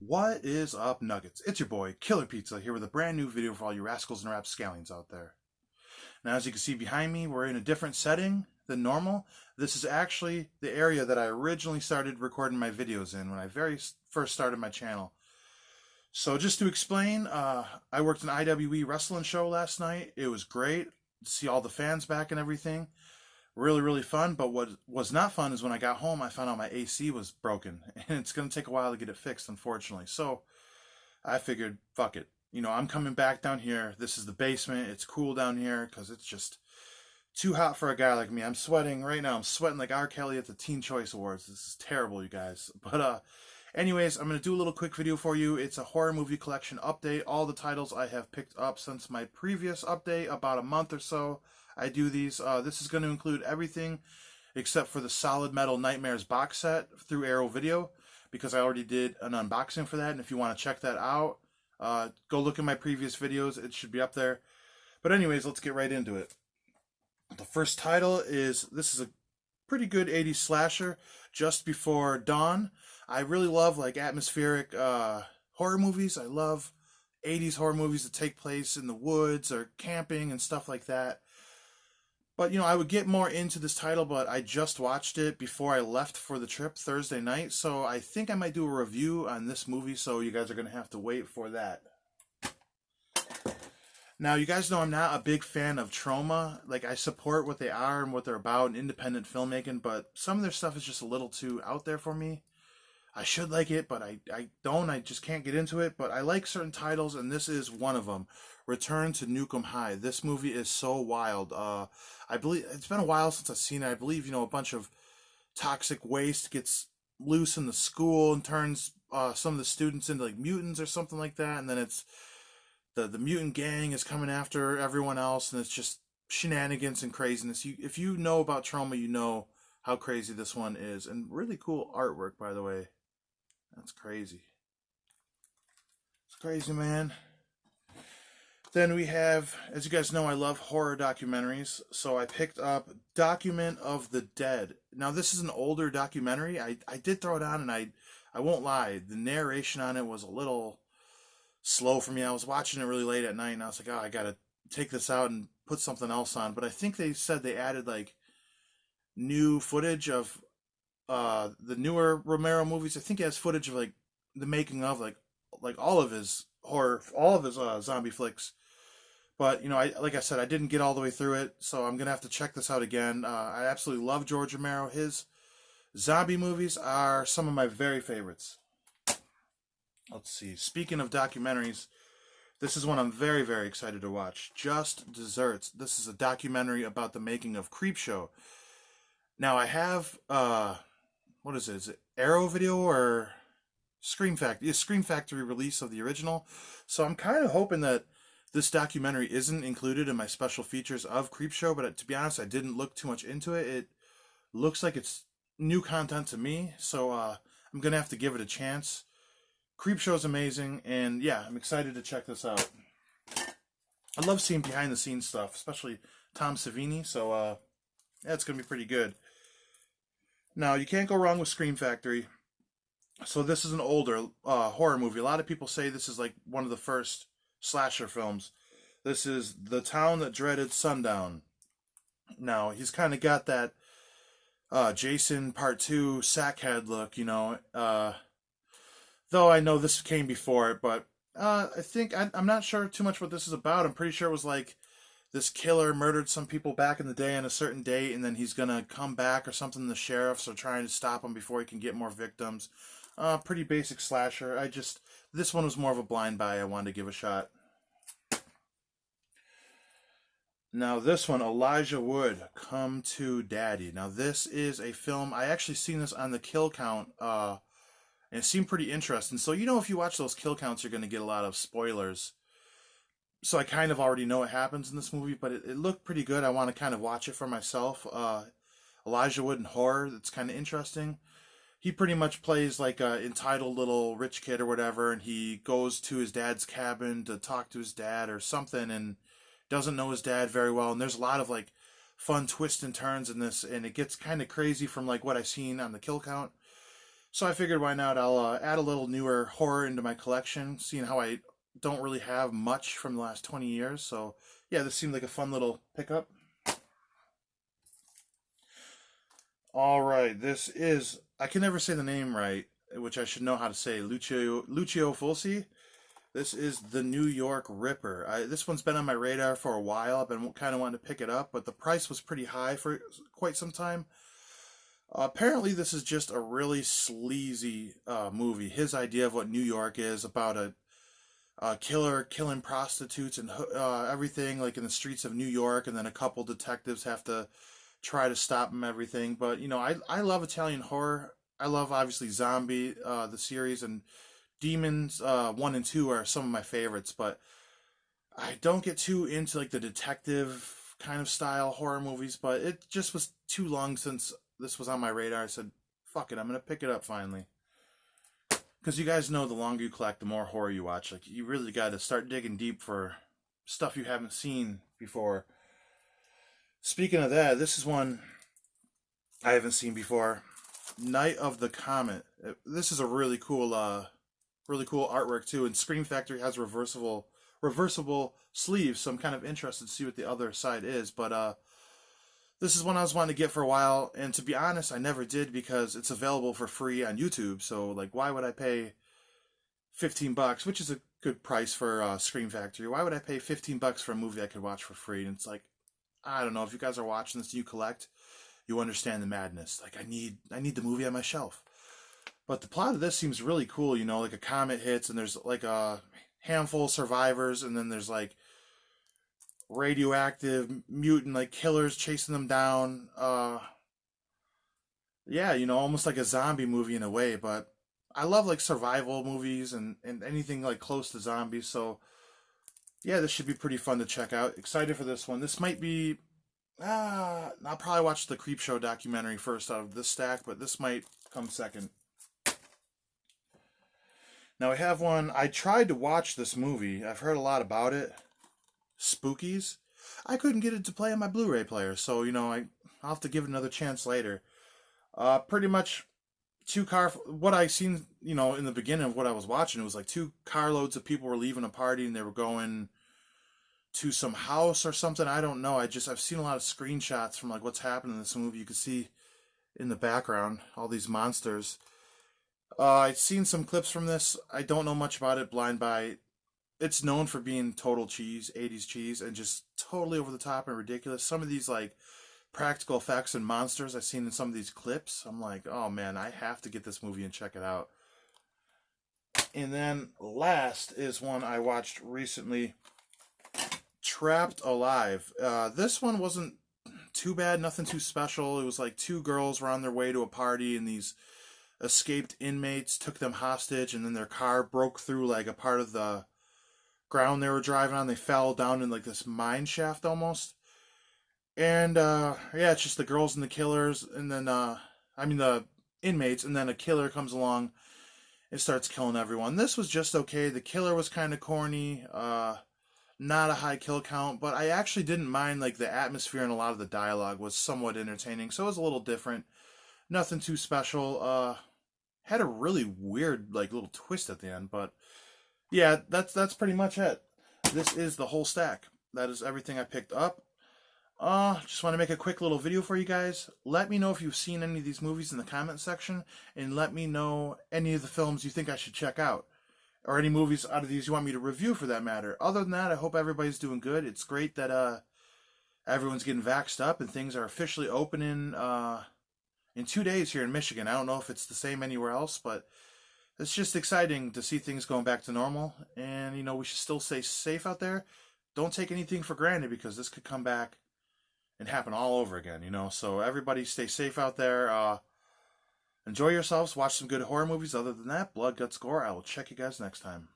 What is up, Nuggets? It's your boy, Killer Pizza, here with a brand new video for all you rascals and rapscallions out there. Now, as you can see behind me, we're in a different setting than normal. This is actually the area that I originally started recording my videos in when I first started my channel. So just to explain, I worked an IWE wrestling show last night. It was great to see all the fans back and everything. Really, really fun. But what was not fun is when I got home, I found out my AC was broken. And it's going to take a while to get it fixed, unfortunately. So I figured, fuck it. I'm coming back down here. This is the basement. It's cool down here because it's just too hot for a guy like me. I'm sweating right now. I'm sweating like R. Kelly at the Teen Choice Awards. This is terrible, you guys. But anyways, I'm going to do a little quick video for you. It's a horror movie collection update. All the titles I have picked up since my previous update, about a month or so. I do these. This is going to include everything except for the Solid Metal Nightmares box set through Arrow Video, because I already did an unboxing for that. And if you want to check that out, go look at my previous videos. It should be up there. But anyways, let's get right into it. The first title this is a pretty good 80s slasher, Just Before Dawn. I really love like atmospheric horror movies. I love 80s horror movies that take place in the woods or camping and stuff like that. But, I would get more into this title, but I just watched it before I left for the trip Thursday night, so I think I might do a review on this movie, so you guys are going to have to wait for that. Now, you guys know I'm not a big fan of Troma. Like, I support what they are and what they're about and independent filmmaking, but some of their stuff is just a little too out there for me. I should like it, but I don't. I just can't get into it. But I like certain titles, and this is one of them. Return to Nukem High. This movie is so wild. I believe it's been a while since I've seen it. I believe, a bunch of toxic waste gets loose in the school and turns some of the students into like mutants or something like that. And then it's the mutant gang is coming after everyone else, and it's just shenanigans and craziness. If you know about Troma, you know how crazy this one is. And really cool artwork, by the way. That's crazy. It's crazy, man. Then we have, as you guys know, I love horror documentaries, so I picked up Document of the Dead. Now, this is an older documentary. I did throw it on, and I won't lie, the narration on it was a little slow for me. I was watching it really late at night, and I was like, oh, I gotta take this out and put something else on. But I think they said they added, like, new footage of the newer Romero movies. I think he has footage of like the making of like all of his horror, all of his zombie flicks. But like I said, I didn't get all the way through it, so I'm gonna have to check this out again. I absolutely love George Romero. His zombie movies are some of my very favorites. Let's see. Speaking of documentaries, this is one I'm very, very excited to watch. Just Desserts. This is a documentary about the making of Creepshow. Now I have what is it? Is it Arrow Video or Scream Factory? It's Scream Factory release of the original. So I'm kind of hoping that this documentary isn't included in my special features of Creepshow, but to be honest, I didn't look too much into it. It looks like it's new content to me, so I'm going to have to give it a chance. Creepshow is amazing, and yeah, I'm excited to check this out. I love seeing behind-the-scenes stuff, especially Tom Savini, so yeah, it's going to be pretty good. Now, you can't go wrong with Scream Factory. So this is an older horror movie. A lot of people say this is like one of the first slasher films. This is The Town That Dreaded Sundown. Now, he's kind of got that Jason Part 2 sackhead look, though I know this came before it, but I think, I'm not sure too much what this is about. I'm pretty sure it was like this killer murdered some people back in the day on a certain date, and then he's going to come back or something. The sheriffs are trying to stop him before he can get more victims. Pretty basic slasher. This one was more of a blind buy. I wanted to give a shot. Now this one, Elijah Wood, Come to Daddy. Now this is a film, I actually seen this on the kill count, and it seemed pretty interesting. So, if you watch those kill counts, you're going to get a lot of spoilers. So I kind of already know what happens in this movie, but it looked pretty good. I want to kind of watch it for myself. Elijah Wood in horror, that's kind of interesting. He pretty much plays like a entitled little rich kid or whatever, and he goes to his dad's cabin to talk to his dad or something, and doesn't know his dad very well. And there's a lot of like fun twists and turns in this, and it gets kind of crazy from like what I've seen on the kill count. So I figured why not? I'll add a little newer horror into my collection, seeing how I don't really have much from the last 20 years. So yeah, this seemed like a fun little pickup. All right, this is, I can never say the name right, which I should know how to say, Lucio Fulci. This is the New York Ripper. This one's been on my radar for a while. I've been kind of wanting to pick it up, but the price was pretty high for quite some time. Apparently, this is just a really sleazy movie. His idea of what New York is, about a killer killing prostitutes and everything, like in the streets of New York, and then a couple detectives have to try to stop him, everything. But you know, I love Italian horror. I love obviously Zombie, the series, and Demons 1 and 2 are some of my favorites. But I don't get too into like the detective kind of style horror movies. But it just was too long since this was on my radar. I said, "Fuck it, I'm gonna pick it up finally." Because you guys know, the longer you collect, the more horror you watch. Like, you really got to start digging deep for stuff you haven't seen before. Speaking of that, this is one I haven't seen before. Night of the Comet. This is a really cool artwork too. And Scream Factory has reversible sleeves, so I'm kind of interested to see what the other side is. But this is one I was wanting to get for a while, and to be honest, I never did because it's available for free on YouTube. So like, why would I pay $15, which is a good price for Scream Factory? Why would I pay $15 for a movie I could watch for free? And it's like, I don't know, if you guys are watching this and you collect, you understand the madness. Like, I need the movie on my shelf. But the plot of this seems really cool. You know, like a comet hits and there's like a handful of survivors, and then there's like radioactive mutant like killers chasing them down. Yeah, you know, almost like a zombie movie in a way. But I love like survival movies and anything like close to zombies. So yeah, this should be pretty fun to check out. Excited for this one. This might be, I'll probably watch the Creepshow documentary first out of this stack, but this might come second. Now I have one. I tried to watch this movie. I've heard a lot about it. Spookies. I couldn't get it to play on my Blu-ray player, so you know, I'll have to give it another chance later. Pretty much what I seen, you know, in the beginning of what I was watching, it was like two carloads of people were leaving a party and they were going to some house or something. I don't know. I've seen a lot of screenshots from like what's happening in this movie. You can see in the background all these monsters. I've seen some clips from this. I don't know much about it. Blind by, it's known for being total cheese, 80s cheese, and just totally over the top and ridiculous. Some of these like practical effects and monsters I've seen in some of these clips, I'm like, oh man, I have to get this movie and check it out. And then last is one I watched recently, Trapped Alive. This one wasn't too bad, nothing too special. It was like two girls were on their way to a party, and these escaped inmates took them hostage, and then their car broke through like a part of the ground they were driving on. They fell down in like this mine shaft almost. And yeah, it's just the girls and the killers, and then the inmates, and then a killer comes along and starts killing everyone. This was just okay. The killer was kind of corny, not a high kill count, but I actually didn't mind. Like, the atmosphere and a lot of the dialogue was somewhat entertaining, so it was a little different. Nothing too special. Had a really weird like little twist at the end, but yeah, that's pretty much it. This is the whole stack. That is everything I picked up. Just want to make a quick little video for you guys. Let me know if you've seen any of these movies in the comment section, and let me know any of the films you think I should check out, or any movies out of these you want me to review for that matter. Other than that, I hope everybody's doing good. It's great that everyone's getting vaxxed up and things are officially opening in 2 days here in Michigan. I don't know if it's the same anywhere else, but it's just exciting to see things going back to normal. And, you know, we should still stay safe out there. Don't take anything for granted, because this could come back and happen all over again, you know. So everybody stay safe out there. Enjoy yourselves. Watch some good horror movies. Other than that, blood, guts, gore. I will check you guys next time.